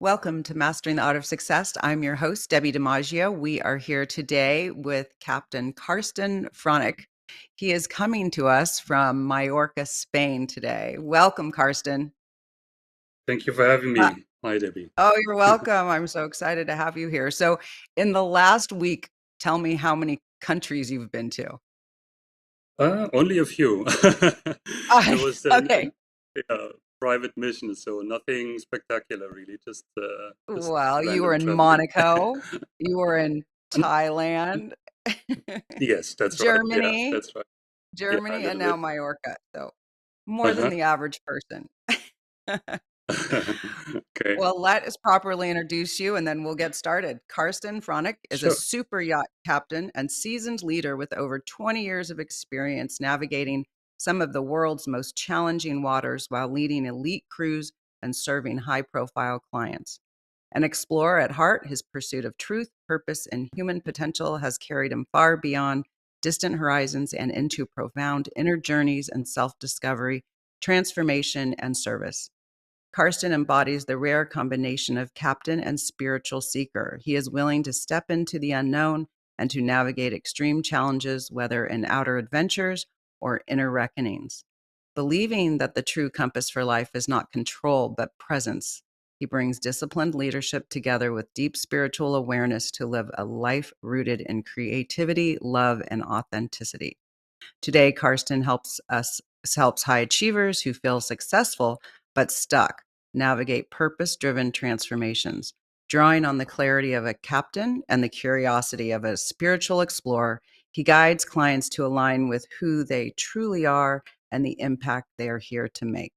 Welcome to Mastering the Art of Success. I'm your host, Debbie DiMaggio. We are here today with Captain Carsten Franik. He is coming to us from Mallorca, Spain today. Welcome, Carsten. Thank you for having Uh, me. Hi, Debbie. oh, you're welcome. I'm so excited to have you here. So, in the last week, tell me how many countries you've been to. Only a few. It was Okay. a private mission, so nothing spectacular, really. Just Well, you were random in traveling. Monaco, you were in And- Thailand, yes, that's right. Yeah, Germany, that's right. Yeah, a Germany, and little now bit. Mallorca. So more than Uh-huh. the average person. Okay, Well, let us properly introduce you and then we'll get started. Karsten Franik is a sure. super yacht captain and seasoned leader with over 20 years of experience navigating some of the world's most challenging waters while leading elite crews and serving high profile clients. An explorer at heart, his pursuit of truth, purpose, and human potential has carried him far beyond distant horizons and into profound inner journeys and self discovery, transformation, and service. Karsten embodies the rare combination of captain and spiritual seeker. He is willing to step into the unknown and to navigate extreme challenges, whether in outer adventures or inner reckonings. Believing that the true compass for life is not control, but presence, he brings disciplined leadership together with deep spiritual awareness to live a life rooted in creativity, love, and authenticity. Today, Karsten helps high achievers who feel successful but stuck navigate purpose-driven transformations. Drawing on the clarity of a captain and the curiosity of a spiritual explorer, he guides clients to align with who they truly are and the impact they are here to make.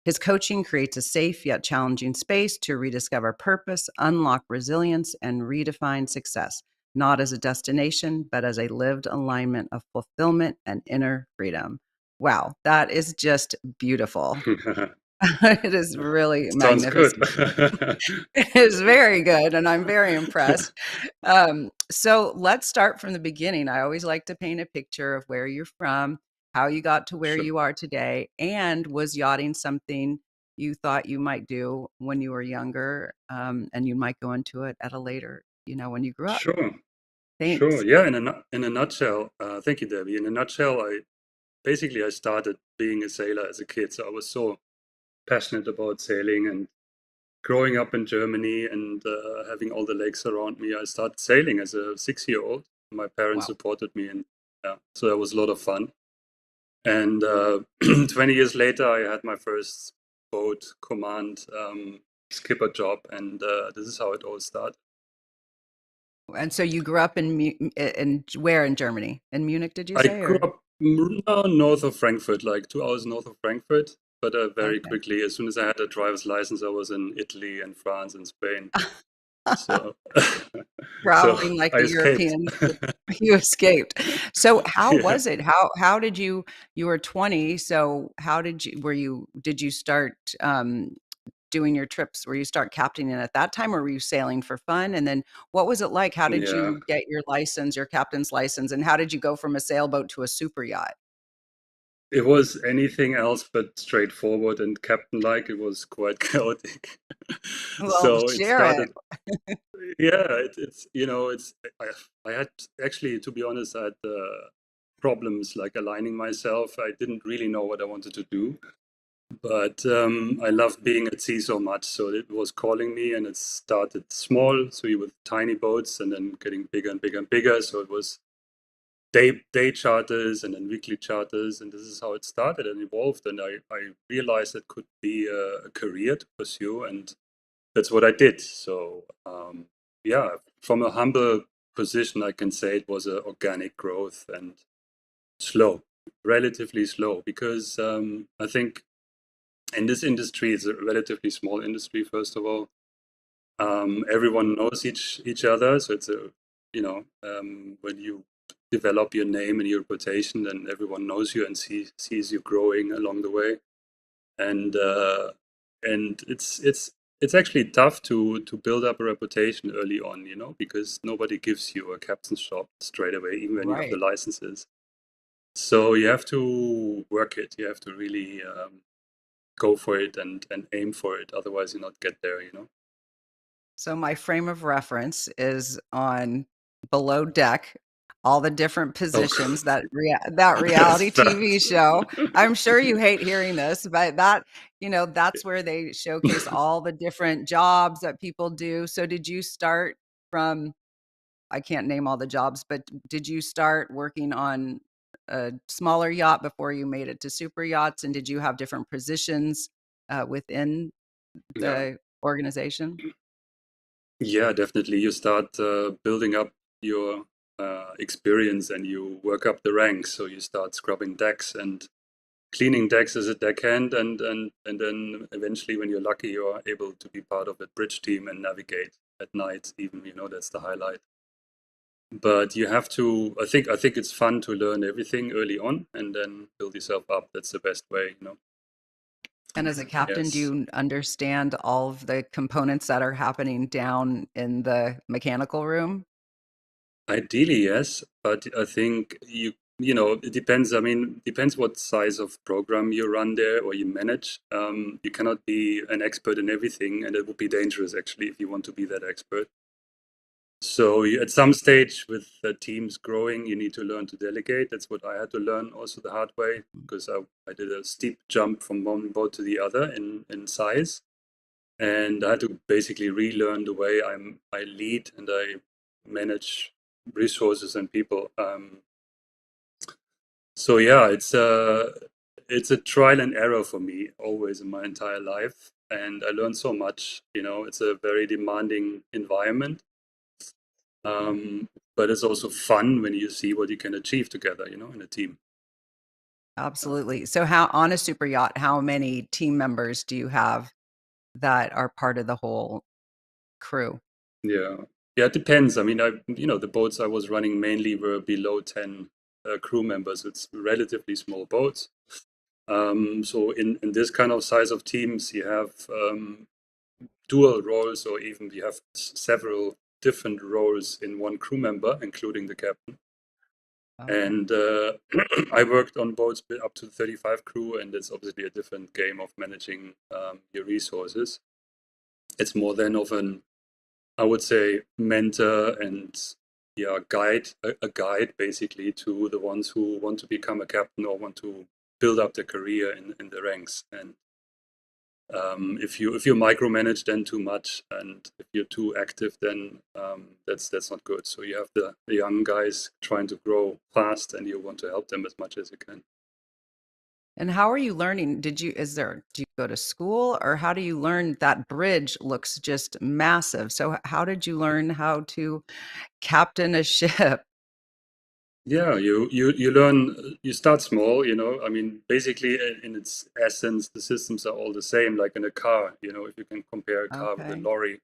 His coaching creates a safe yet challenging space to rediscover purpose, unlock resilience, and redefine success, not as a destination, but as a lived alignment of fulfillment and inner freedom. Wow, that is just beautiful. It is really Sounds good. magnificent. It is very good, and I'm very impressed. So let's start from the beginning. I always like to paint a picture of where you're from, how you got to where Sure. you are today, and was yachting something you thought you might do when you were younger, and you might go into it at a later, when you grew up. Sure. Sure. Thanks. Yeah, in a nutshell, thank you, Debbie. In a nutshell, I started being a sailor as a kid, so I was so passionate about sailing and growing up in Germany and having all the lakes around me. I started sailing as a 6-year-old. My parents Wow. supported me, and yeah, so that was a lot of fun. And 20 years later, I had my first boat command skipper job, and this is how it all started. And so you grew up in where in Germany? In Munich, did you I say, grew or? up north of Frankfurt, like 2 hours north of Frankfurt. But very Okay. quickly, as soon as I had a driver's license, I was in Italy and France and Spain. So, so Traveling like I a escaped. European, you escaped. So how Yeah, was it? How did you were 20, so how did you start, doing your trips? Were you start captaining at that time, or were you sailing for fun? And then what was it like? How did yeah. you get your license, your captain's license, and how did you go from a sailboat to a super yacht? It was anything else but straightforward and captain-like. It was quite chaotic. Well, So it share it. started. Yeah, it's I had actually, to be honest, I had problems like aligning myself. I didn't really know what I wanted to do, but I loved being at sea so much, so it was calling me, and it started small, so you with tiny boats, and then getting bigger and bigger and bigger. So it was day charters and then weekly charters, and this is how it started and evolved. And I realized it could be a career to pursue, and that's what I did. So yeah, from a humble position, I can say it was an organic growth and slow, relatively slow, because I think in this industry, it's a relatively small industry. First of all, everyone knows each other, so it's a when you develop your name and your reputation, then everyone knows you and sees you growing along the way. And it's actually tough to build up a reputation early on, because nobody gives you a captain's job straight away, even when you have the Right. licenses. So you have to work it. You have to really go for it and aim for it. Otherwise, you not get there. So my frame of reference is on Below Deck, all the different Oh, positions that yes, reality TV that. show. I'm sure you hate hearing this, but that's where they showcase all the different jobs that people do. So did you start from, I can't name all the jobs, but did you start working on a smaller yacht before you made it to super yachts? And did you have different positions within Yeah, the organization? yeah, definitely. You start building up your experience and you work up the ranks. So you start scrubbing decks and cleaning decks as a deckhand, and then eventually, when you're lucky, you are able to be part of a bridge team and navigate at night. Even that's the highlight. But you have to. I think it's fun to learn everything early on and then build yourself up. That's the best way. And as a captain, do Yes. you understand all of the components that are happening down in the mechanical room? Ideally, yes, but I think it depends. I mean, depends what size of program you run there or you manage. You cannot be an expert in everything, and it would be dangerous actually if you want to be that expert. So at some stage with the teams growing, you need to learn to delegate. That's what I had to learn also the hard way because I did a steep jump from one boat to the other in size, and I had to basically relearn the way I lead and I manage resources and people. So yeah, it's a trial and error for me always in my entire life, and I learned so much. It's a very demanding environment, but it's also fun when you see what you can achieve together. In a team. Absolutely. So how on a super yacht, how many team members do you have that are part of the whole crew? Yeah, yeah, it depends. I mean, the boats I was running mainly were below 10 crew members. It's relatively small boats. So in this kind of size of teams, you have dual roles, or even you have several different roles in one crew member, including the captain. Okay. And I worked on boats up to 35 crew, and it's obviously a different game of managing your resources. It's more than of an, I would say, mentor and yeah, guide, a guide basically to the ones who want to become a captain or want to build up their career in the ranks. And if you micromanage then too much, and if you're too active, then that's not good. So you have the young guys trying to grow fast, and you want to help them as much as you can. And how are you learning? Do you go to school or how do you learn? That bridge looks just massive. So how did you learn how to captain a ship? Yeah, you learn. You start small. I mean, basically, in its essence, the systems are all the same, like in a car. If you can compare a car with a Okay. lorry,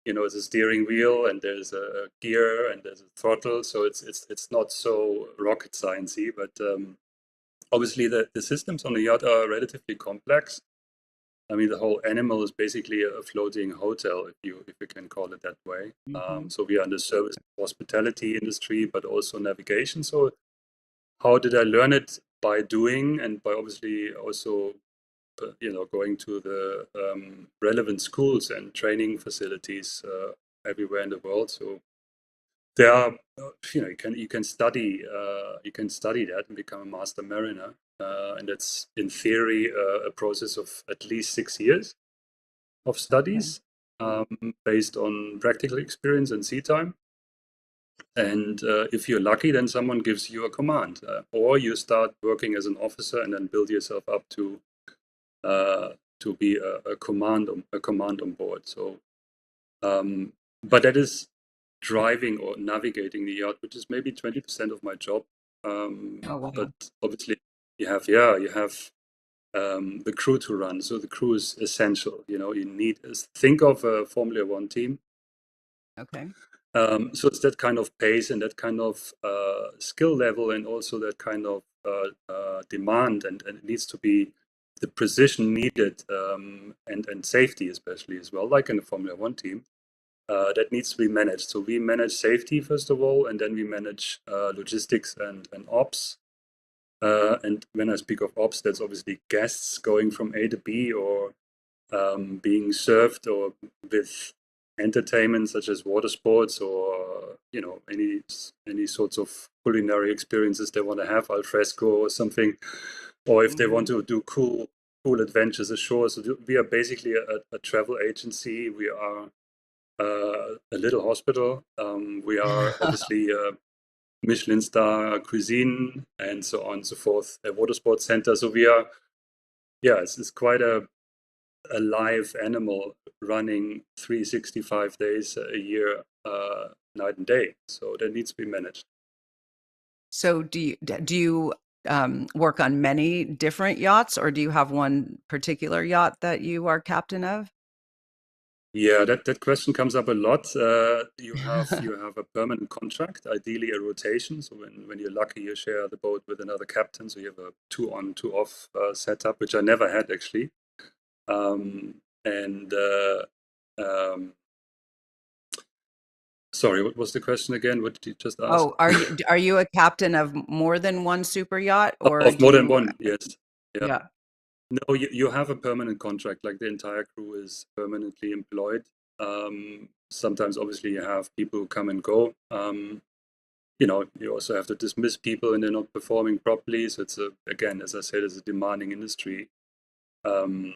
it's a steering wheel and there's a gear and there's a throttle. So it's not so rocket sciencey, but obviously the systems on the yacht are relatively complex. I mean, the whole animal is basically a floating hotel, if you can call it that way. Hmm. So we are in the service hospitality industry, but also navigation. So how did I learn it? By doing, and by obviously also going to the relevant schools and training facilities everywhere in the world. So there are you can study that and become a master mariner, and that's in theory a process of at least 6 years of Okay. studies, based on practical experience and sea time. And if you're lucky, then someone gives you a command, or you start working as an officer and then build yourself up uh, to be a command on board. So, but that is driving or navigating the yacht, which is maybe 20% of my job. Oh, But wow. obviously, you have the crew to run. So the crew is essential. You need think of a Formula One team. Okay. So it's that kind of pace and that kind of skill level, and also that kind of demand, and it needs to be the precision needed, and safety especially as well, like in the Formula One team. That needs to be managed. So we manage safety first of all, and then we manage logistics and ops. And when I speak of ops, that's obviously guests going from A to B, or being served, or with entertainment such as water sports or any sorts of culinary experiences they want to have, al fresco or something, or if they want Mhm. to do cool adventures ashore. So we are basically a travel agency. We are a little hospital. We are obviously Michelin star cuisine and so on and so forth, a water sports center. So we are, yeah, it's quite a live animal running 365 days a year, night and day. So that needs to be managed. So do you work on many different yachts, or do you have one particular yacht that you are captain of? Yeah, that question comes up a lot. You have a permanent contract, ideally a rotation. So when you're lucky, you share the boat with another captain. So you have a two on, two off setup, which I never had actually. And um, sorry, what was the question again? What did you just ask? Oh, are you a captain of more than one super yacht, or Of do more than you one, yes. Yeah. yeah. No, you have a permanent contract, like the entire crew is permanently employed. Sometimes, obviously, you have people who come and go. You also have to dismiss people and they're not performing properly. So again, as I said, it's a demanding industry. Um,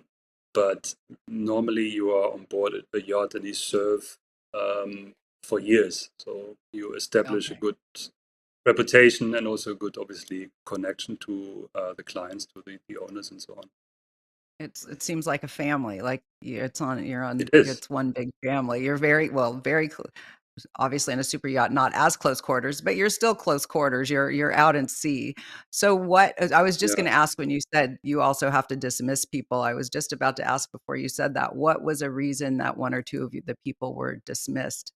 but normally you are on board a yacht and you serve for years. So you establish a Okay. good reputation and also a good, obviously, connection to the clients, to the owners, and so on. It seems like a family, like It is. it's one big family. You're very obviously in a super yacht, not as close quarters, but you're still close quarters. You're out in sea. So I was just Yeah. going to ask when you said you also have to dismiss people. I was just about to ask before you said that. What was a reason that one or two of the people were dismissed?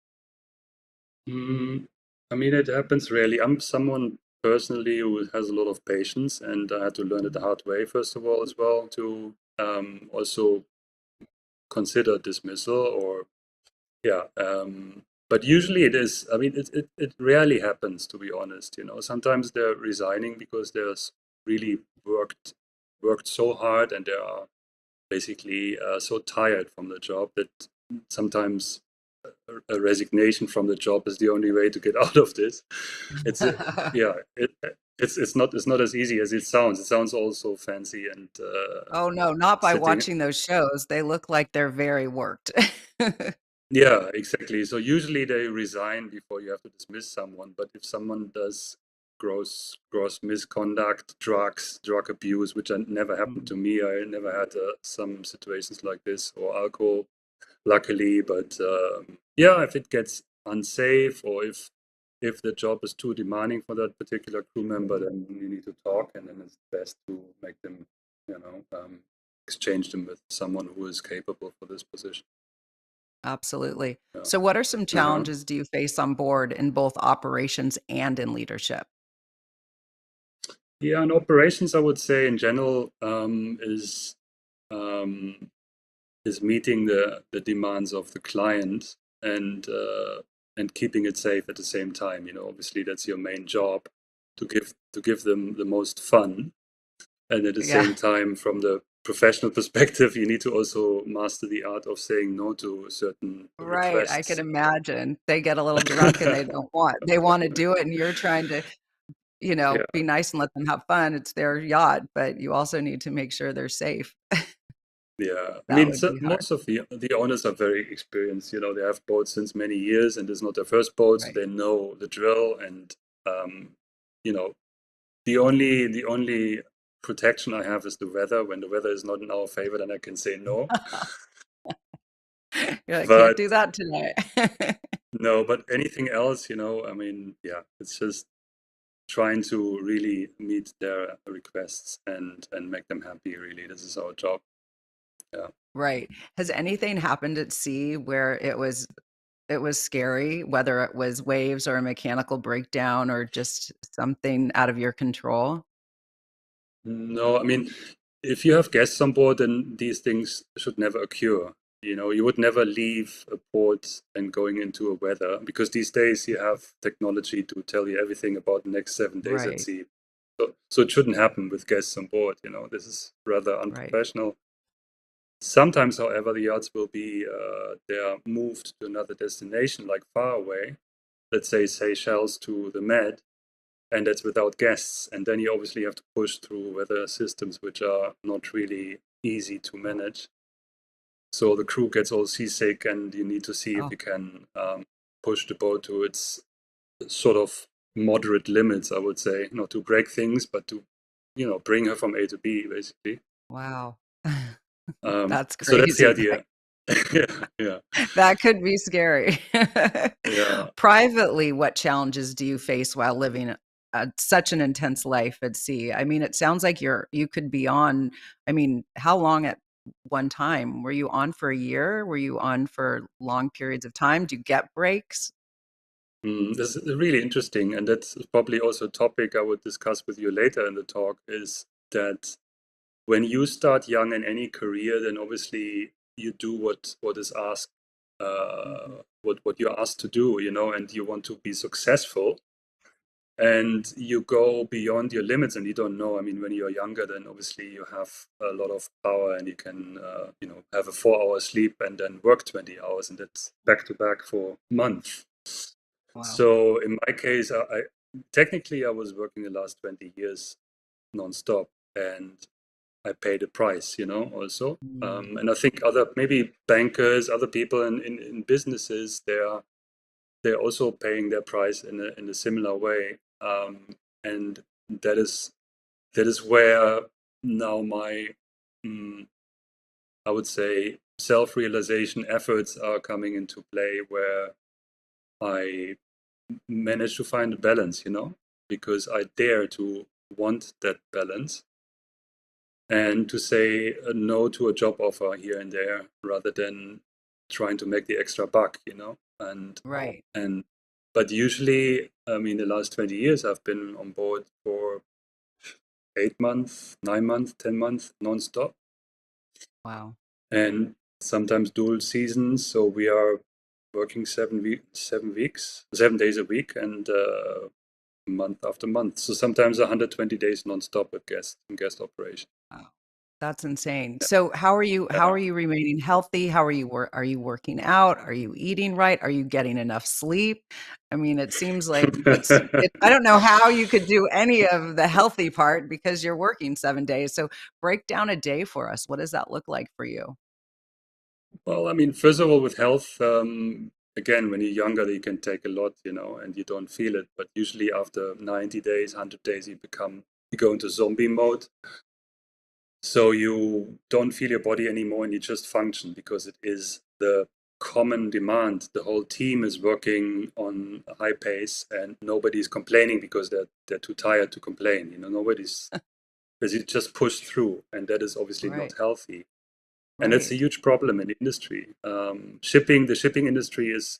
Mm, I mean, it happens rarely. I'm someone personally who has a lot of patience, and I had to learn it the Mhm. hard way, first of all, as well, to also consider dismissal or, yeah. But usually it is, I mean, it rarely happens, to be honest. Sometimes they're resigning because there's really worked so hard and they are basically so tired from the job that sometimes a resignation from the job is the only way to get out of this. It's yeah, it's not as easy as it sounds. It sounds also fancy and Oh no, not by sitting. watching those shows. They look like they're very worked. Yeah, exactly. So usually they resign before you have to dismiss someone. But if someone does gross misconduct, drug abuse, which never happened Mhm. to me. I never had some situations like this, or alcohol, luckily. But yeah, if it gets unsafe, or if the job is too demanding for that particular crew member, then you need to talk, and then it's best to make them, exchange them with someone who is capable for this position. Absolutely. Yeah. So what are some Uh-huh. challenges do you face on board in both operations and in leadership? Yeah, and operations, I would say in general, um, is meeting the demands of the client and keeping it safe at the same time. Obviously that's your main job, to give them the most fun, and at the Yeah. same time, from the professional perspective, you need to also master the art of saying no to certain Right, I can requests. imagine. They get a little drunk and they wanna do it, and you're trying to, Yeah. be nice and let them have fun. It's their yacht, but you also need to make sure they're safe. Yeah, I That mean, would so be hard. most of the owners are very experienced. They have boats since many years, and it's not their first boat, so Right. they know the drill. And um, you know, the only protection I have is the weather. When the weather is not in our favor, then I can say no. You're like, "Can't do But that today." no, but anything else, I mean, yeah, it's just trying to really meet their requests and make them happy. Really, this is our job. Yeah. Right. Has anything happened at sea where it was scary, whether it was waves or a mechanical breakdown or just something out of your control? No, I mean, if you have guests on board, then these things should never occur. You would never leave a port and going into a weather, because these days you have technology to tell you everything about the next 7 days at Right, sea. So it shouldn't happen with guests on board. This is rather right. unprofessional. Sometimes, however, the yachts will be they are moved to another destination, like far away, let's say Seychelles to the Med, and that's without guests. And then you obviously have to push through weather systems which are not really easy to manage. So the crew gets all seasick, and you need to see if Oh, you can push the boat to its sort of moderate limits, I would say, not to break things, but to, bring her from A to B, basically. wow. That's So that's the crazy. idea. Yeah, yeah, That could be scary. yeah. Privately, what challenges do you face while living such an intense life at sea? I mean, it sounds like you could be on, I mean, how long at one time? Were you on for a year? Were you on for long periods of time? Do you get breaks? This is really interesting, and that's probably also a topic I would discuss with you later in the talk, is that when you start young in any career, then obviously you do what is asked, Mhm. what you're asked to do, and you want to be successful, and you go beyond your limits, and you don't know. I mean, when you're younger, then obviously you have a lot of power, and you can, have a 4 hour sleep and then work 20 hours, and that's back to back for months. Wow. So in my case, I technically I was working the last 20 years nonstop, and I paid a price, also. Mm. And I think other maybe bankers, other people in businesses, they're also paying their price in a similar way. And that is where now my I would say self-realization efforts are coming into play, where I manage to find a balance, because I dare to want that balance and to say no to a job offer here and there, rather than trying to make the extra buck, and Right. and but usually, I mean, the last 20 years I've been on board for 8 months, 9 months, 10 months nonstop, Wow. and sometimes dual seasons. So we are working 7 days a week, and month after month. So sometimes 120 days nonstop at guest operation. Wow. That's insane. Yeah. So how Yeah. are you remaining healthy? How are you working out? Are you eating right? Are you getting enough sleep? I mean, it seems like I don't know how you could do any of the healthy part because you're working 7 days. So break down a day for us. What does that look like for you? Well, I mean, first of all, with health, again, when you're younger, you can take a lot, and you don't feel it. But usually after 90 days, 100 days, you go into zombie mode. So you don't feel your body anymore, and you just function, because it is the common demand. The whole team is working on a high pace, and nobody's complaining because they're too tired to complain. Nobody's, because you just push through, and that is obviously not Right. healthy. And that's a Right. huge problem in the industry. The shipping industry is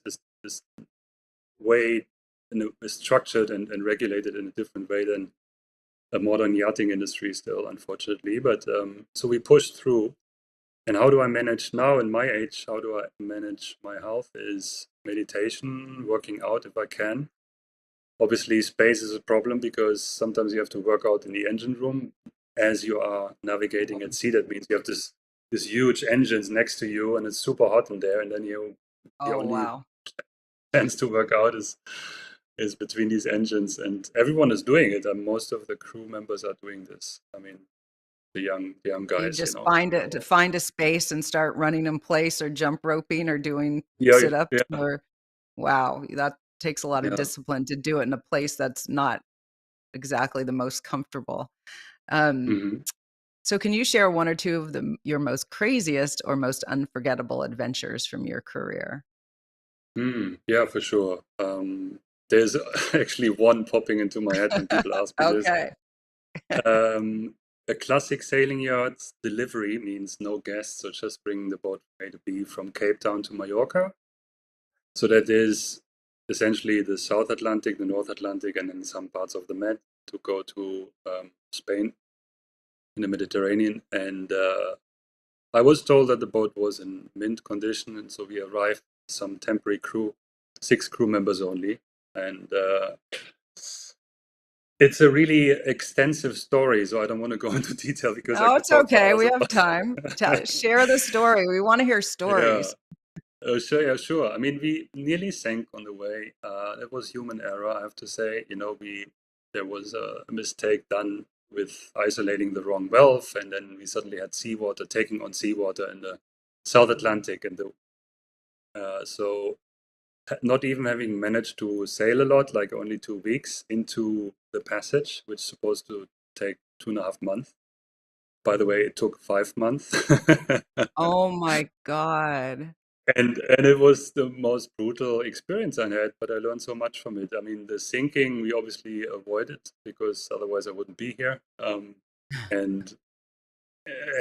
way is structured and regulated in a different way than a modern yachting industry still, unfortunately. But so we push through. And how do I manage now in my age? How do I manage my health? Is meditation, working out if I can. Obviously, space is a problem, because sometimes you have to work out in the engine room as you are navigating at Mhm. sea. That means you have this huge engines next to you, and it's super hot in there, and then the Oh, only wow. chance to work out is between these engines, and everyone is doing it, and most of the crew members are doing this. I mean, the young You guys, just find a space and start running in place or jump roping or doing Yeah, sit-ups yeah, or wow, that takes a lot of yeah. discipline to do it in a place that's not exactly the most comfortable. Um, Hmm. so can you share one or two of your most craziest or most unforgettable adventures from your career? Yeah, for sure. There's actually one popping into my head when people ask me this. Okay. A classic sailing yard delivery means no guests, so just bring the boat from A to B from Cape Town to Mallorca. So that is essentially the South Atlantic, the North Atlantic, and then some parts of the Med, to go to Spain in the Mediterranean. And I was told that the boat was in mint condition, and so we arrived, some temporary crew, 6 crew members only. And It's a really extensive story, so I don't want to go into detail because I No, could it's talk for okay. hours We have about time. Share the story. We want to hear Yeah. stories. Sure, yeah, sure. I mean, we nearly sank on the way. It was human error, I have to say. There was a mistake done with isolating the wrong valve, and then we suddenly had seawater taking on seawater in the South Atlantic, and so not even having managed to sail a lot, like only 2 weeks into the passage, which is supposed to take 2.5 months. By the way, it took 5 months. Oh my God. And it was the most brutal experience I had, but I learned so much from it. I mean, the sinking we obviously avoided because otherwise I wouldn't be here. And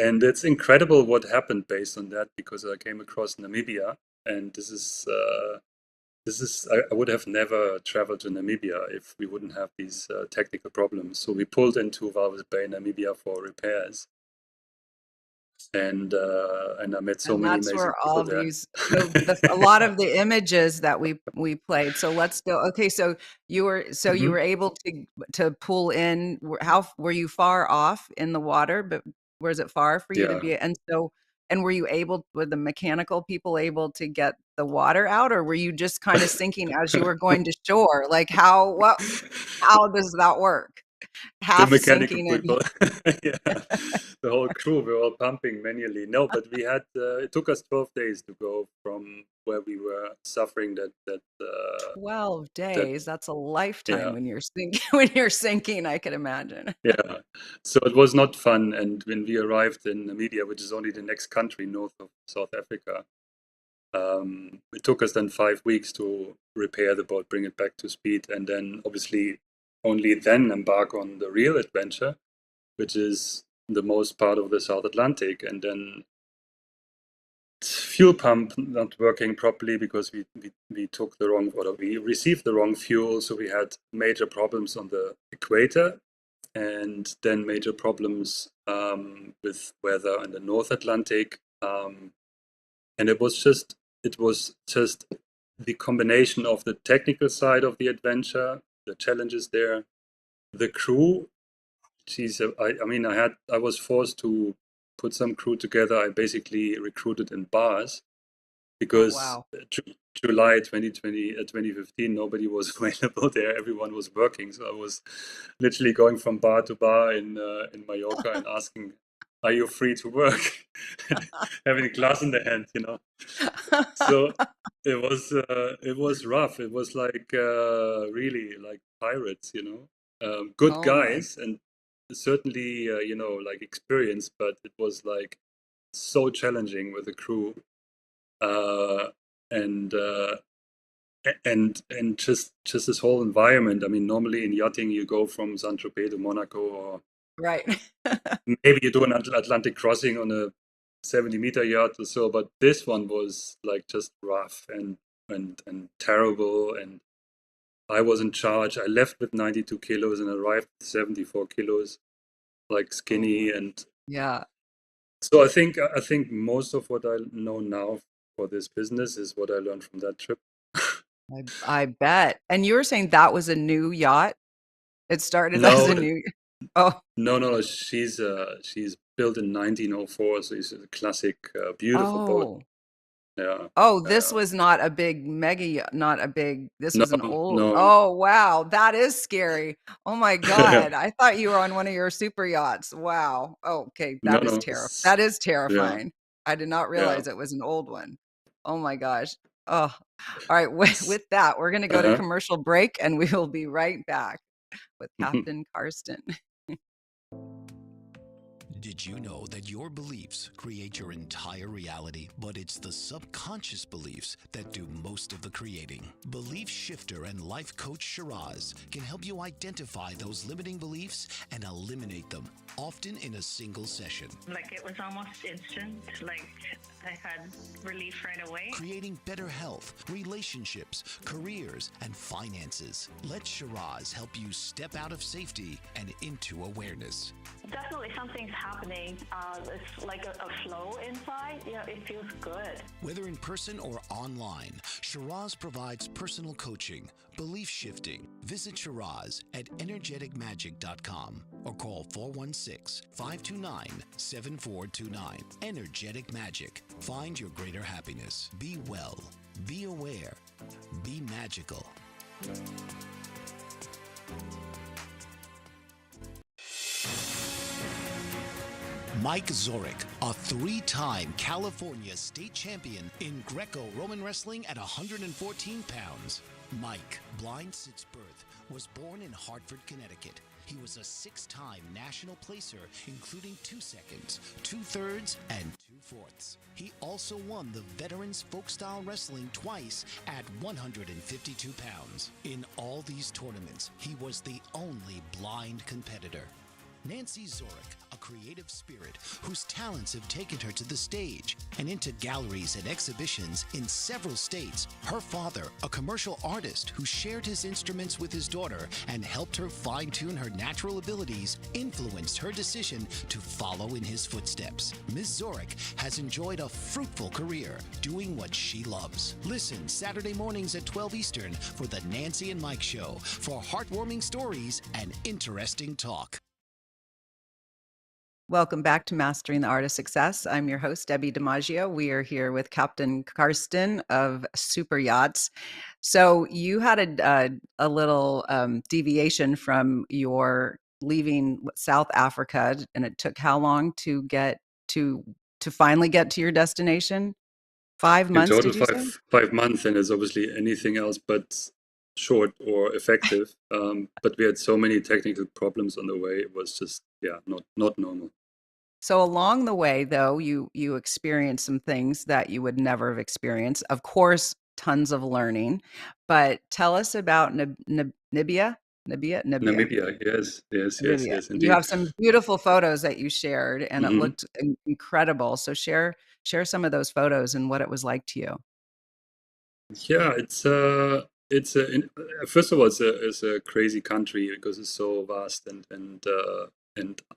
and it's incredible what happened based on that because I came across Namibia, and I would have never traveled to Namibia if we wouldn't have these technical problems. So we pulled into Walvis Bay, Namibia for repairs, and I met so And many that's amazing where people all there. these a lot of the images that we played. So let's go. Okay, so you Mhm. were able to pull in. How were you far off in the water? But was it far for you to Yeah. be? And were you able, were the mechanical people able to get the water out, or were you just kind of sinking as you were going to shore? Like how does that work? The Half mechanical sinking and people, yeah, the whole crew were all pumping manually. No, but we had it took us 12 days to go from where we were suffering 12 that days, that's a lifetime yeah, when you're sinking when you're sinking, I could imagine. yeah. So it was not fun. And when we arrived in Namibia, which is only the next country north of South Africa, it took us then 5 weeks to repair the boat, bring it back to speed, and then obviously only then embark on the real adventure, which is the most part of the South Atlantic. And then fuel pump not working properly because we took the wrong, or we received the wrong fuel. So we had major problems on the equator, and then major problems with weather in the North Atlantic. And it was just the combination of the technical side of the adventure, the challenges there, the crew. I was forced to put some crew together. I basically recruited in bars Oh, because wow. July 2015, nobody was available there. Everyone was working. So I was literally going from bar to bar in Mallorca and asking, "Are you free to work?" Having a glass in the hand. So it was rough. It was like really like pirates. Good Oh my guys and certainly like experienced, but it was like so challenging with the crew, uh, and and just this whole environment. I mean, normally in yachting you go from Saint Tropez to Monaco, or right. maybe you do an Atlantic crossing on a 70-meter yacht or so, but this one was like just rough and terrible. And I was in charge. I left with 92 kilos and arrived with 74 kilos, like Oh my, skinny. And yeah, so I think most of what I know now for this business is what I learned from that trip. I bet. And you were saying that was a new yacht? It started as No, a new Oh, no, no, no. She's built in 1904, so it's a classic, beautiful boat. oh. Yeah, Oh, this yeah. was not a big not a big, this No, was an old, no. oh, wow, that is scary. Oh my Yeah. God. I thought you were on one of your super yachts. Wow. Oh, okay, No, no. that is Yeah, terrifying. I did not yeah. realize it was an old one. Oh my gosh. Oh, all right. With, S- with that, we're going to go to Uh-huh. commercial break and we will be right back with Captain Karsten. Did you know that your beliefs create your entire reality, but it's the subconscious beliefs that do most of the creating? Belief shifter and life coach Shiraz can help you identify those limiting beliefs and eliminate them, often in a single session. Like it was almost instant, like I had relief right away. Creating better health, relationships, careers, and finances. Let Shiraz help you step out of safety and into awareness. Definitely something's happening happening. It's like a flow inside. It feels good. Whether in person or online, Shiraz provides personal coaching, belief shifting. Visit Shiraz at energeticmagic.com or call 416-529-7429. Energetic Magic. Find your greater happiness. Be well. Be aware. Be magical. Mike Zorek, a three-time California state champion in Greco-Roman wrestling at 114 pounds. Mike, blind since birth, was born in Hartford, Connecticut. He was a six-time national placer, including 2 seconds, 2/3, and 2/4. He also won the Veterans Folk-Style Wrestling twice at 152 pounds. In all these tournaments, he was the only blind competitor. Nancy Zorek, a creative spirit whose talents have taken her to the stage and into galleries and exhibitions in several states. Her father, a commercial artist who shared his instruments with his daughter and helped her fine-tune her natural abilities, influenced her decision to follow in his footsteps. Ms. Zorek has enjoyed a fruitful career doing what she loves. Listen Saturday mornings at 12 Eastern for the Nancy and Mike Show for heartwarming stories and interesting talk. Welcome back to Mastering the Art of Success. I'm your host, Debbie DiMaggio. We are here with Captain Carsten of Superyachts. So you had a little deviation from your leaving South Africa, and it took how long to get to finally get to your destination? 5 In months, total, did you say? 5 months, and it's obviously anything else but short or effective. But we had so many technical problems on the way. It was just, not normal. So along the way, though, you experienced some things that you would never have experienced. Of course, tons of learning. But tell us about Namibia. Namibia, Namibia. yes, You indeed. have some beautiful photos that you shared, and it hmm looked incredible. So share some of those photos and what it was like to you. Yeah, first of all, it's a crazy country because it's so vast and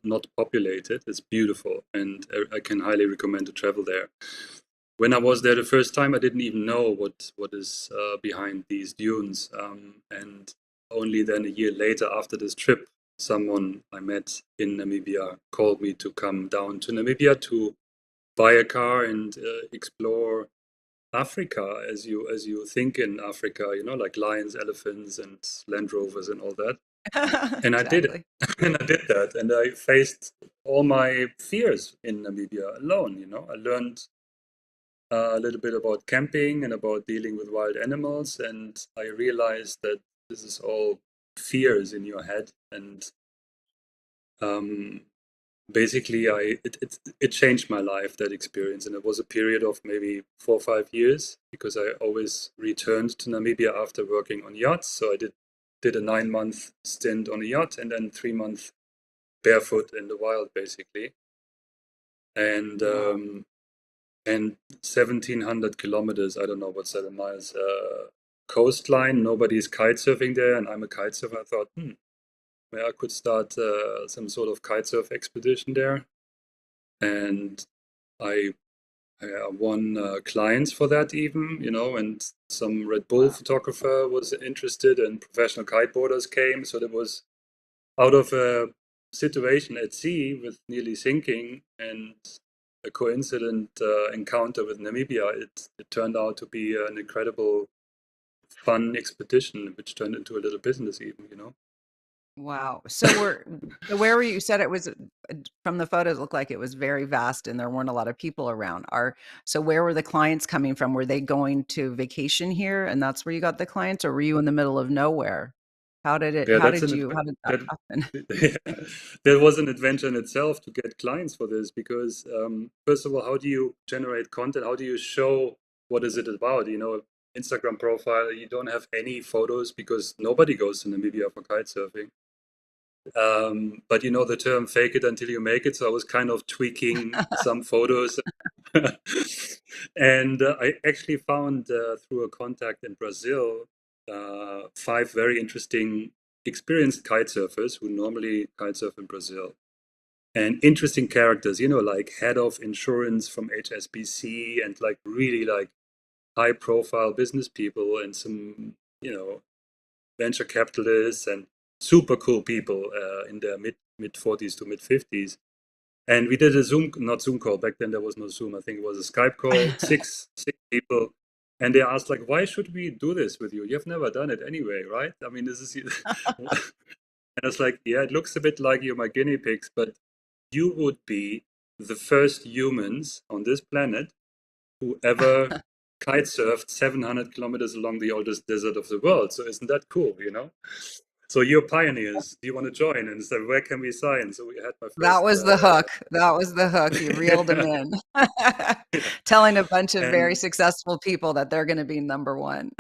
not populated. It's beautiful, and I can highly recommend to travel there. When I was there the first time, I didn't even know what is behind these dunes, and only then a year later, after this trip, someone I met in Namibia called me to come down to Namibia to buy a car and explore Africa as you think in Africa, like lions, elephants, and Land Rovers and all that. And I did it, Exactly. and I did that, and I faced all my fears in Namibia alone. I learned a little bit about camping and about dealing with wild animals, and I realized that this is all fears in your head, and um, basically it changed my life, that experience, and it was a period of maybe 4 or 5 years because I always returned to Namibia after working on yachts. So I did a 9-month stint on a yacht and then 3 months barefoot in the wild, basically, and Wow. and 1,700 kilometers, I don't know what's that in miles, coastline. Nobody's kite surfing there, and I'm a kite surfer. I thought, well, I could start some sort of kite surf expedition there, and I won clients for that even, and some Red Bull Wow. photographer was interested, and professional kiteboarders came. So there was, out of a situation at sea with nearly sinking and a coincident encounter with Namibia, it turned out to be an incredible, fun expedition, which turned into a little business even. Wow. So where were you? You said it was from the photos, it looked like it was very vast and there weren't a lot of people around. So where were the clients coming from? Were they going to vacation here and that's where you got the clients, or were you in the middle of nowhere? Yeah, How did that that happen? that was an adventure in itself to get clients for this because first of all, how do you generate content? How do you show what is it about? Instagram profile. You don't have any photos because nobody goes to Namibia for kite surfing. But the term "fake it until you make it." So I was kind of tweaking some photos, and I actually found through a contact in Brazil 5 very interesting experienced kite surfers who normally kite surf in Brazil. and interesting characters, like head of insurance from HSBC, and like really like high profile business people, and some, venture capitalists and super cool people in their mid 40s to mid 50s. And we did a not Zoom call. Back then there was no Zoom. I think it was a Skype call, six people. And they asked, like, why should we do this with you? You've never done it anyway, right? I mean, this is, and I was like, yeah, it looks a bit like you're my guinea pigs, but you would be the first humans on this planet who ever kite surfed 700 kilometers along the oldest desert of the world. So isn't that cool, So you're pioneers. Do you want to join? And so where can we sign? So we had my That first, was the hook. That was the hook. You reeled them in. yeah. Telling a bunch of very And successful people that they're going to be number one.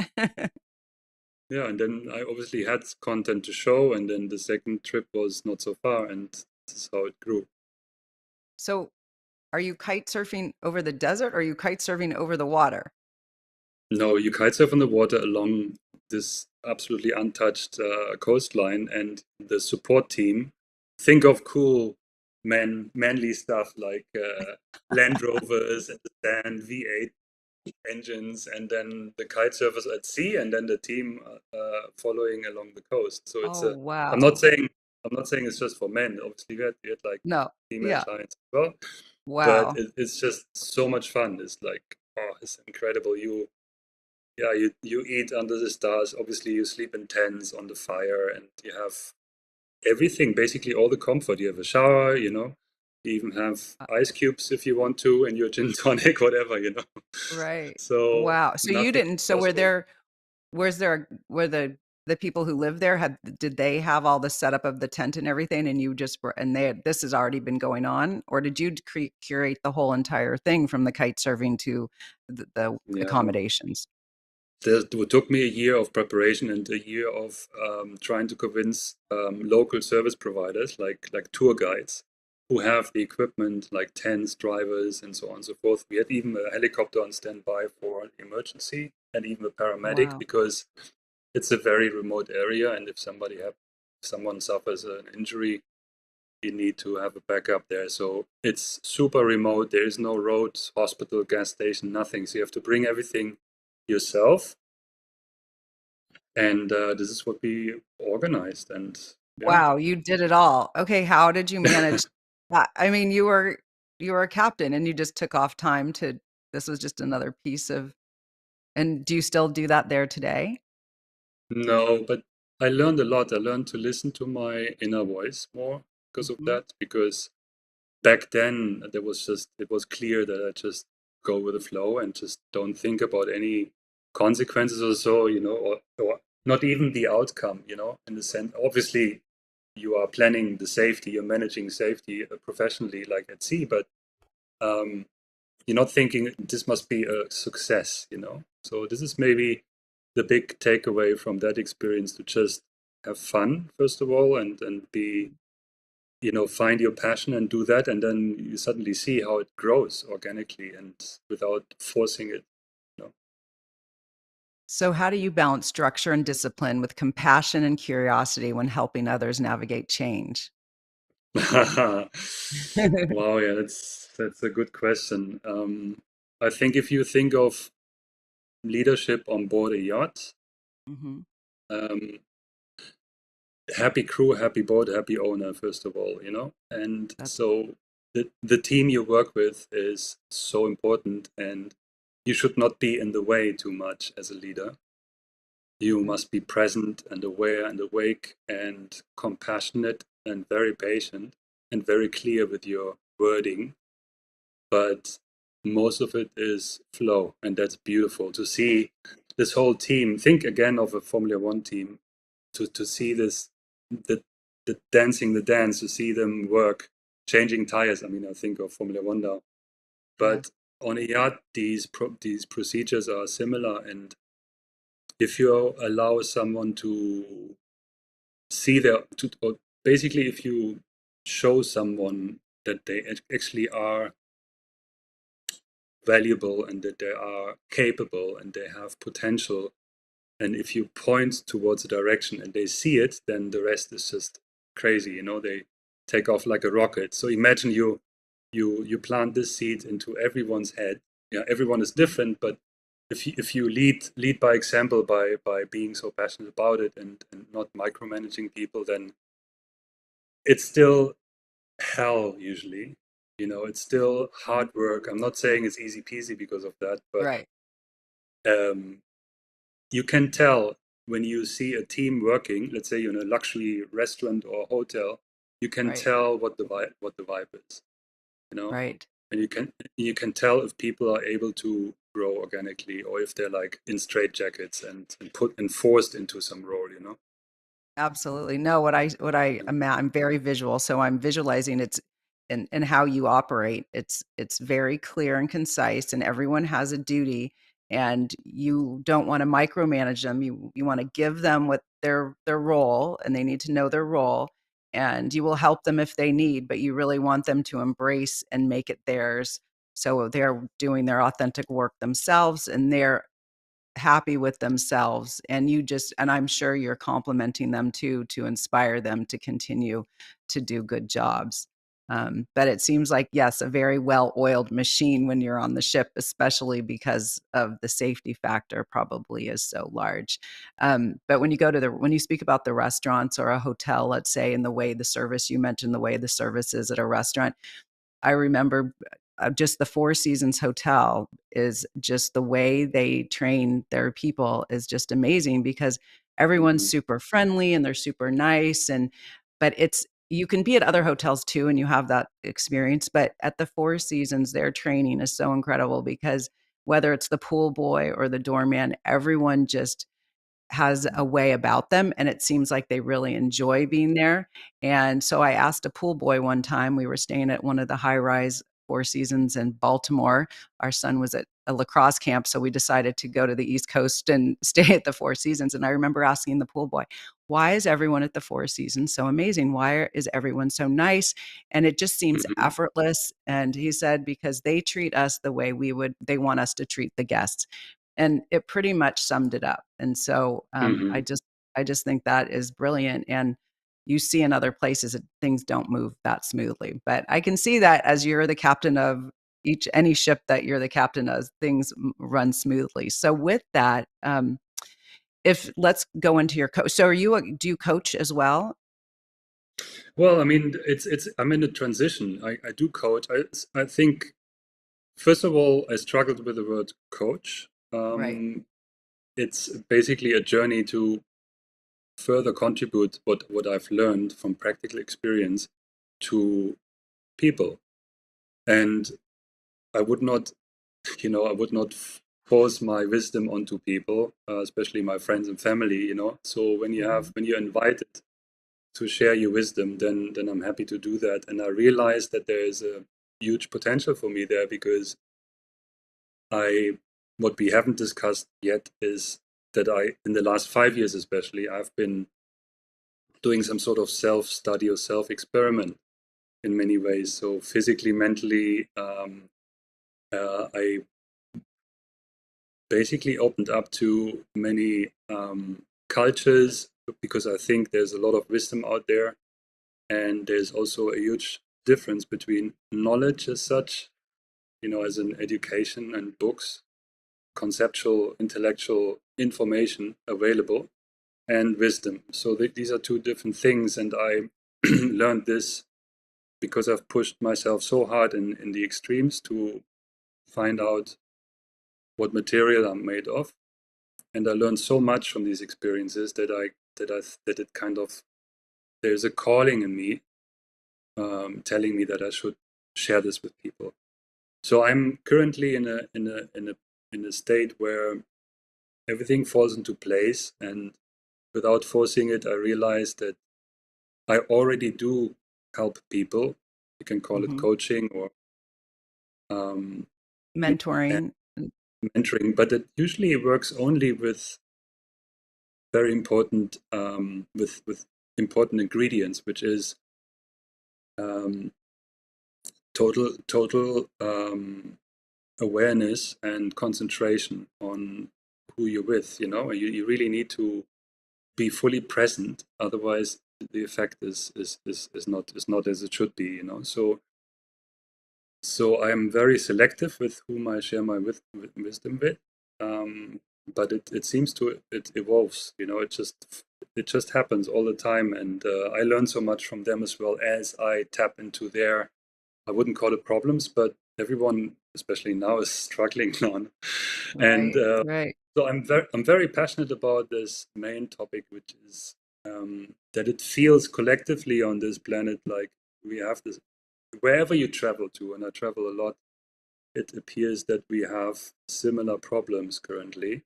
yeah, and then I obviously had content to show, and then the second trip was not so far, and this is how it grew. So, are you kite surfing over the desert or are you kite surfing over the water? No, you kite surf on the water along this absolutely untouched coastline, and the support team. Think of cool manly stuff like Land Rovers and the sand, V8 engines, and then the kite surfers at sea, and then the team following along the coast. So it's Oh, a. I'm not wow. saying I'm not saying it's just for men. Obviously, we had like No. female Yeah. clients as well, but Wow. it's just so much fun. It's like, oh, it's incredible. You eat under the stars. Obviously, you sleep in tents on the fire, and you have everything, basically all the comfort. You have a shower, You even have Uh, ice cubes if you want to, and your gin tonic, whatever. Right. So Wow. So you nothing didn't, so possible. were the people who lived there did they have all the setup of the tent and everything and you just were, and this has already been going on? Or did you curate the whole entire thing from the kite surfing to the Yeah. accommodations? It took me a year of preparation and a year of trying to convince local service providers, like tour guides, who have the equipment, like tents, drivers, and so on and so forth. We had even a helicopter on standby for an emergency, and even a paramedic, Wow. because it's a very remote area, and if someone suffers an injury, you need to have a backup there. So it's super remote. There is no road, hospital, gas station, nothing. So you have to bring everything yourself, and this is what we organized. And yeah. Wow, you did it all. Okay, how did you manage that? I mean, you were a captain and you just took off time to this was just another piece of, and do you still do that there today? No, but I learned a lot. I learned to listen to my inner voice more because of Mhm. that, because back then it was clear that I just go with the flow and just don't think about any consequences or so, or not even the outcome, in the sense. Obviously you are planning the safety, you're managing safety professionally, like at sea, but um, you're not thinking this must be a success. So this is maybe the big takeaway from that experience, to just have fun first of all, and be, find your passion and do that, and then you suddenly see how it grows organically and without forcing it. So how do you balance structure and discipline with compassion and curiosity when helping others navigate change? Wow, yeah, that's a good question. I think if you think of leadership on board a yacht, Mhm. um, happy crew, happy boat, happy owner, first of all. And That's so the team you work with is so important, and you should not be in the way too much as a leader. You right. must be present and aware and awake and compassionate and very patient and very clear with your wording. But most of it is flow, and that's beautiful to see this whole team. Think again of a Formula One team, to see this, the dancing the dance, to see them work, changing tires. I mean, I think of Formula One now, Yeah. but on a yacht, these procedures are similar. And if you allow someone to see or basically, if you show someone that they actually are valuable and that they are capable and they have potential, and if you point towards a direction and they see it, then the rest is just crazy. take off like a rocket. So imagine you plant this seed into everyone's head. Yeah, everyone is different, but if you lead by example by being so passionate about it and not micromanaging people, then it's still hell usually. It's still hard work. I'm not saying it's easy peasy because of that, but Right. You can tell when you see a team working. Let's say you're in a luxury restaurant or hotel, you can Right. tell what the vibe is. Right. And you can tell if people are able to grow organically or if they're like in straitjackets and forced into some role. Absolutely. No, I'm very visual, so I'm visualizing it's in how you operate. It's very clear and concise, and everyone has a duty, and you don't want to micromanage them. You want to give them what their role, and they need to know their role, and you will help them if they need, but you really want them to embrace and make it theirs. So they're doing their authentic work themselves, and they're happy with themselves, and I'm sure you're complimenting them too to inspire them to continue to do good jobs. But it seems like, yes, a very well-oiled machine when you're on the ship, especially because of the safety factor probably is so large. But when you speak about the restaurants or a hotel, let's say, and the way the service, you mentioned the way the service is at a restaurant, I remember just the Four Seasons Hotel is just the way they train their people is just amazing because everyone's Mhm. super friendly and they're super nice. But you can be at other hotels too and you have that experience. But at the Four Seasons, their training is so incredible because whether it's the pool boy or the doorman, everyone just has a way about them, and it seems like they really enjoy being there. And so I asked a pool boy one time, we were staying at one of the high-rise Four Seasons in Baltimore. Our son was at a lacrosse camp, so we decided to go to the East Coast and stay at the Four Seasons. And I remember asking the pool boy, "Why is everyone at the Four Seasons so amazing? Why is everyone so nice? And it just seems Mhm. effortless." And he said, "Because they treat us the way they want us to treat the guests." And it pretty much summed it up. And so, Mhm. I just think that is brilliant, and you see in other places that things don't move that smoothly. But I can see that as you're the captain of any ship that you're the captain of, things run smoothly. So with that, if let's go into your coach. So do you coach as well? Well, I mean, it's I'm in a transition. I do coach. I think first of all, I struggled with the word coach. Right. It's basically a journey to further contribute what I've learned from practical experience to people. And I would not, I would not force my wisdom onto people, especially my friends and family. So Mhm. when you're invited to share your wisdom, then I'm happy to do that. And I realize that there is a huge potential for me there because I what we haven't discussed yet is that in the last 5 years especially, I've been doing some sort of self-study or self-experiment in many ways. So physically, mentally, I basically opened up to many cultures because I think there's a lot of wisdom out there, and there's also a huge difference between knowledge as such, as an education and books, conceptual, intellectual information available, and wisdom. So these are two different things, and I learned this because I've pushed myself so hard in the extremes to find out what material I'm made of. And I learned so much from these experiences that it kind of there's a calling in me telling me that I should share this with people. So I'm currently in a state where everything falls into place, and without forcing it, I realize that I already do help people. You can call it Mhm. coaching or um, Mentoring. mentoring, but it usually works only with very important with important ingredients, which is um, total awareness and concentration on who you're with. You really need to be fully present, otherwise the effect is not as it should be, you know. So I am very selective with whom I share my wisdom with. But it seems to it evolves, you know. It just happens all the time, and I learn so much from them as well as I tap into their, I wouldn't call it problems, but everyone, especially now, is struggling on. And Right, right, so I'm very passionate about this main topic, which is that it feels collectively on this planet like we have this, wherever you travel to, and I travel a lot, it appears that we have similar problems currently.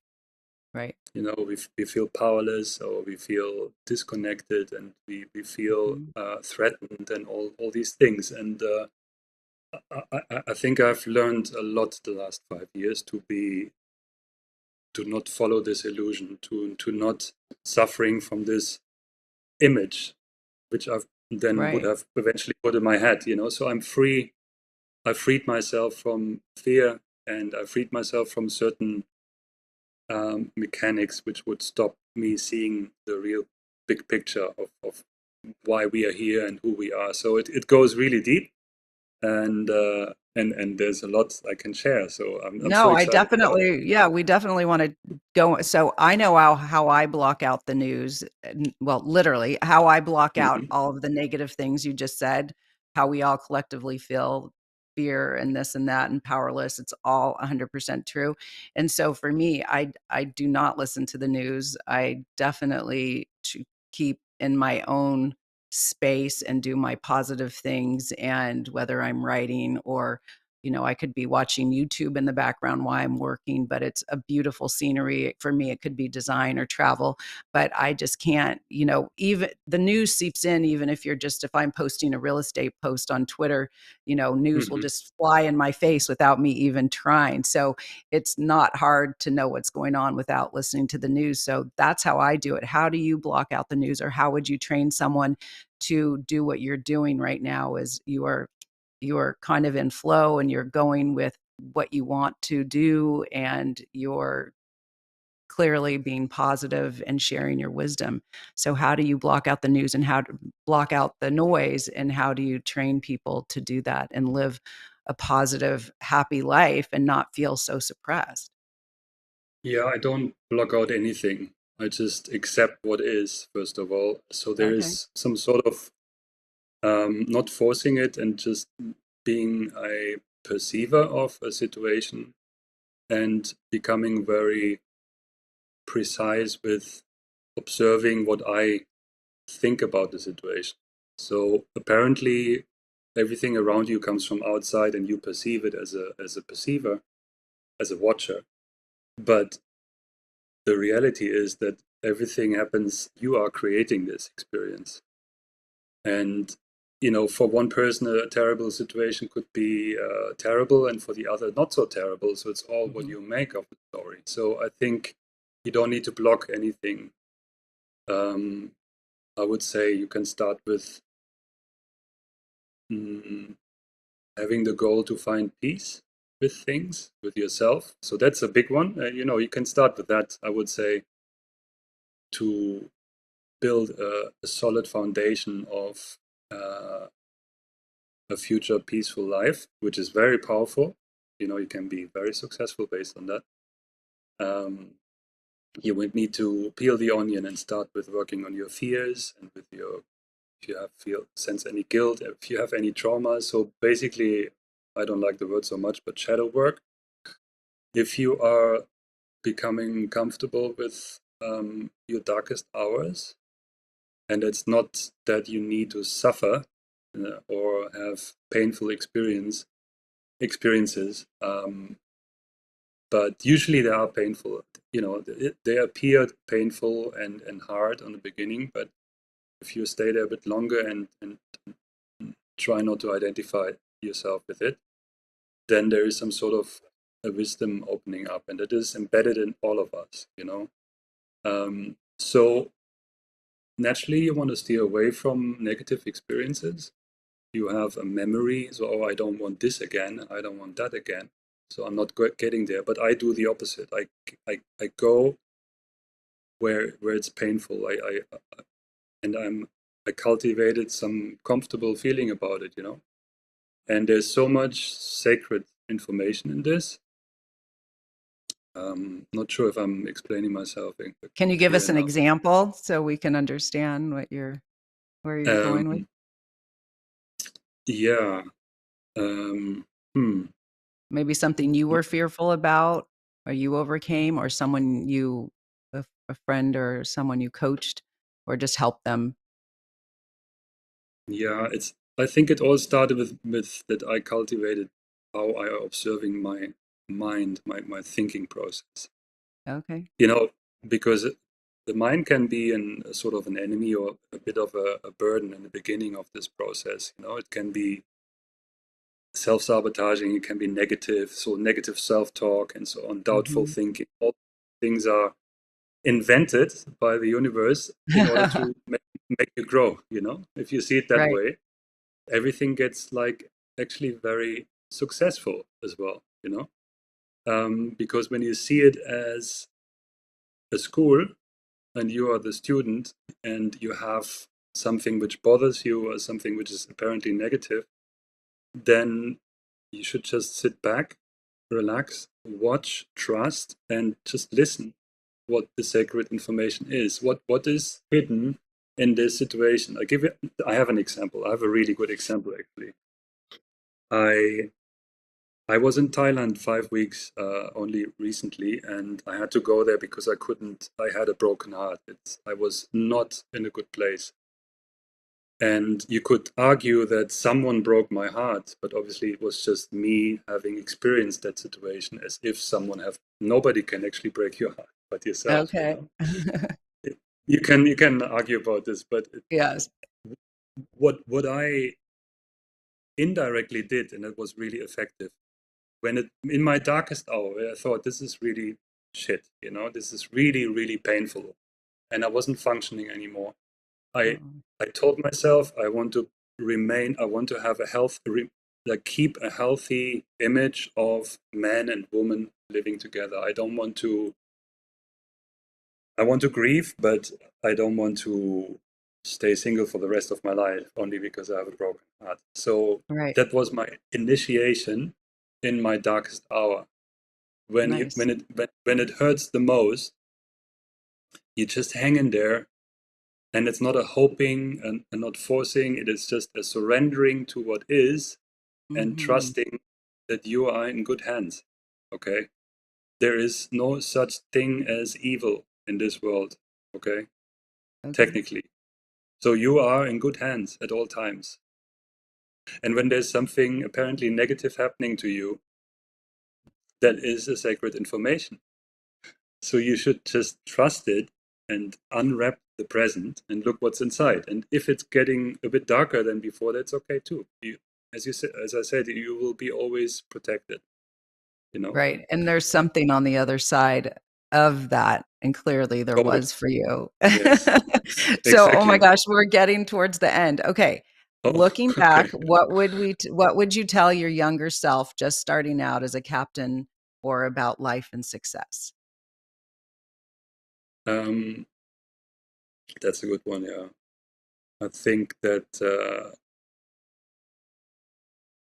right. You know, we feel powerless, or we feel disconnected, and we feel Mhm. threatened, and all these things. And I think I've learned a lot the last 5 years to not follow this illusion, to not suffering from this image, which I've then would Right. have eventually put in my head, you know. So I'm free. I freed myself from fear, and I freed myself from certain mechanics which would stop me seeing the real big picture of why we are here and who we are. So it goes really deep, and there's a lot I can share. So I'm so No, I excited about it. definitely, yeah, we definitely want to go. So I know how I block out the news. Well, literally, how I block out Mhm. all of the negative things you just said, how we all collectively feel fear and this and that and powerless. It's all 100% true. And so for me, I do not listen to the news. I definitely keep in my own space and do my positive things. And whether I'm writing or I could be watching YouTube in the background while I'm working, but it's a beautiful scenery. For me, it could be design or travel, but I just can't, even the news seeps in, even if I'm posting a real estate post on Twitter, news will Mhm. just fly in my face without me even trying. So it's not hard to know what's going on without listening to the news. So that's how I do it. How do you block out the news, or how would you train someone to do what you're doing right now? Is you're kind of in flow and you're going with what you want to do, and you're clearly being positive and sharing your wisdom. So how do you block out the news, and how to block out the noise, and how do you train people to do that and live a positive, happy life and not feel so suppressed? Yeah, I don't block out anything. I just accept what is, first of all. So there Okay. is some sort of not forcing it, and just being a perceiver of a situation, and becoming very precise with observing what I think about the situation. So apparently, everything around you comes from outside, and you perceive it as a perceiver, as a watcher. But the reality is that everything happens. You are creating this experience, and for one person, a terrible situation could be terrible, and for the other, not so terrible. So it's all what Mhm. you make of the story. So I think you don't need to block anything. Um, I would say you can start with mm, having the goal to find peace with things, with yourself. So that's a big one. You can start with that, I would say, to build a solid foundation of uh, a future peaceful life, which is very powerful. You can be very successful based on that. Um, you would need to peel the onion and start with working on your fears, and with your, if you sense any guilt, if you have any trauma. So basically, I don't like the word so much, but shadow work. If you are becoming comfortable with your darkest hours, and it's not that you need to suffer or have painful experiences, but usually they are painful. They appear painful and hard on the beginning, but if you stay there a bit longer, and try not to identify yourself with it, then there is some sort of a wisdom opening up, and it is embedded in all of us. So naturally, you want to steer away from negative experiences. You have a memory, so, oh, I don't want this again, I don't want that again, so I'm not getting there. But I do the opposite. I go where it's painful. And I cultivated some comfortable feeling about it, you know. And there's so much sacred information in this. Not sure if I'm explaining myself Can you give clear us an enough. example so we can understand where you're going with? Um, yeah. Hmm. Maybe something you were fearful about or you overcame, or someone a friend or someone you coached or just helped them. Yeah, I think it all started with that I cultivated how I am observing my mind, my thinking process. Okay. You know, because the mind can be a sort of an enemy or a bit of a burden in the beginning of this process. You know, it can be self-sabotaging, it can be negative, so negative self-talk and so on, doubtful Mhm. thinking. All things are invented by the universe in order to make you grow, you know, if you see it that Right. way. Everything gets like actually very successful as well, you know, because when you see it as a school and you are the student and you have something which bothers you or something which is apparently negative, then you should just sit back, relax, watch, trust, and just listen what the sacred information is, what is hidden in this situation. I have an example. I have a really good example actually. I I was in Thailand 5 weeks only recently, and I had to go there because I couldn't. I had a broken heart. I was not in a good place, and you could argue that someone broke my heart, but obviously it was just me having experienced that situation. As if someone have nobody can actually break your heart but yourself. You Okay. know, you can argue about this, but Yes. what I indirectly did, and it was really effective when it in my darkest hour I thought this is really shit, you know, this is really really painful, and I wasn't functioning anymore. i Oh, I told myself I want to have a like keep a healthy image of man and woman living together. I want to grieve, but I don't want to stay single for the rest of my life only because I have a broken heart. So right. that was my initiation in my darkest hour. Nice. When it hurts the most, you just hang in there, and it's not a hoping and not forcing. It is just a surrendering to what is and Mhm. trusting that you are in good hands. Okay, there is no such thing as evil in this world. Okay, Okay. technically, so you are in good hands at all times. And when there's something apparently negative happening to you, that is a sacred information. So you should just trust it and unwrap the present and look what's inside. And if it's getting a bit darker than before, that's okay too. As I said, you will be always protected. You know, Right, and there's something on the other side of that, and clearly there always. was for you. Yes, So, oh my exactly. gosh, we're getting towards the end. Okay, Oh, looking back, okay. what would you tell your younger self just starting out as a captain or about life and success? Um, that's a good one. Yeah, I think that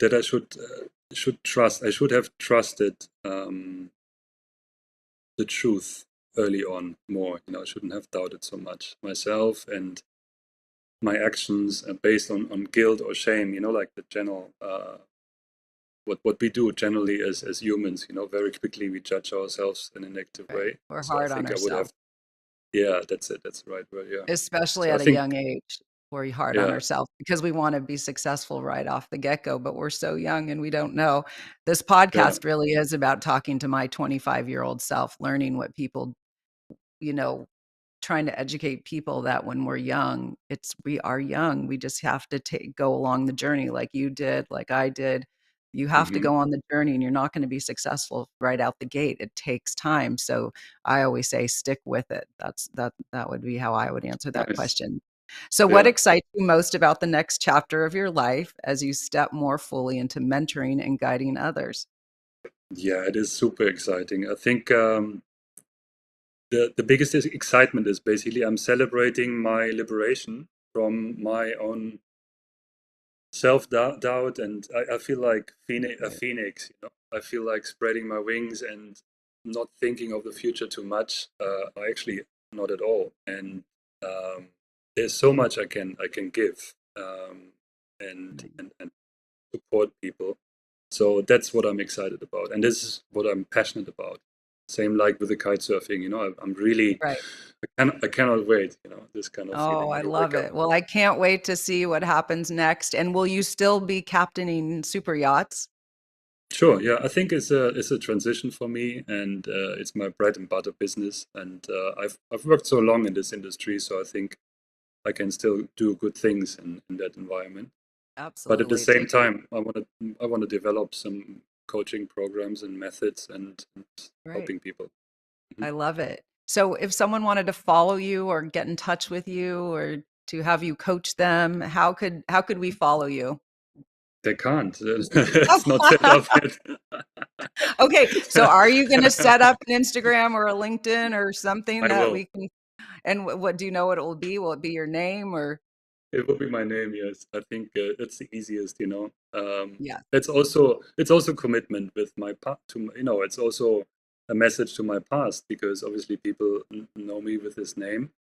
I should trust. I should have trusted the truth early on more. You know, I shouldn't have doubted so much myself and my actions based on guilt or shame. You know, like the general what we do generally as humans. You know, very quickly we judge ourselves in a negative Right, way. we're So I hard on think I would have. ourselves, Yeah, that's it. That's the right word. Yeah. especially So I at a think. young age. We're hard on Yeah. ourselves because we wanna be successful right off the get-go, but we're so young and we don't know. This Yeah. podcast really is about talking to my 25-year-old self, learning what people, you know, trying to educate people that when we're young, we are young. We just have to go along the journey like you did, like I did. You have to Hmm. go on the journey and you're not going to be successful right out the gate. It takes time. So I always say stick with it. That would be how I would answer that Nice. question. So what Yeah. excites you most about the next chapter of your life as you step more fully into mentoring and guiding others? Yeah. It is super exciting. I think the biggest excitement is basically I'm celebrating my liberation from my own self-doubt, and I feel like a phoenix, I feel like spreading my wings and not thinking of the future too much. I actually not at all, and there's so much I can give, and support people. So that's what I'm excited about, and this is what I'm passionate about. Same like with the kite surfing, I'm really, Right. I cannot wait, this kind of Oh, feeling I when you wake love up. it. Well, I can't wait to see what happens next. And will you still be captaining super yachts? Sure, yeah, I think it's a transition for me, and it's my bread and butter business, and I've worked so long in this industry, so I think I can still do good things in that environment. But at the Absolutely. same time, I want to develop some coaching programs and methods and Right. helping people. Mhm. I love it. So if someone wanted to follow you or get in touch with you or to have you coach them, how could we follow you? They can't. It's not set up yet. Okay, so are you gonna set up an Instagram or a LinkedIn or something I that will. we can and what do you know what it will be? Will it be your name or It will be my name, yes. I think that's the easiest. yeah, It's also commitment with my past. It's also a message to my past, because obviously people know me with this name,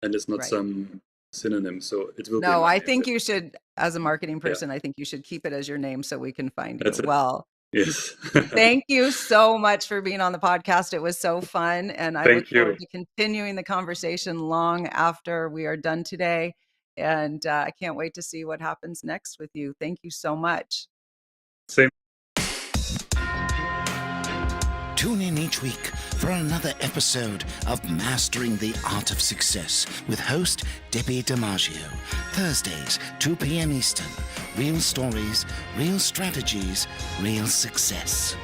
and it's not right. some synonym. So it will be No, my I name. think you should, as a marketing Yeah, person, I think you should keep it as your name so we can find you. that's it. Well, Yes. thank you so much for being on the podcast. It was so fun, and I look Thank forward you. to continuing the conversation long after we are done today. And I can't wait to see what happens next with you. Thank you so much. Same. Tune in each week for another episode of Mastering the Art of Success with host Debbie DiMaggio. Thursdays, 2 p.m. Eastern. Real stories, real strategies, real success.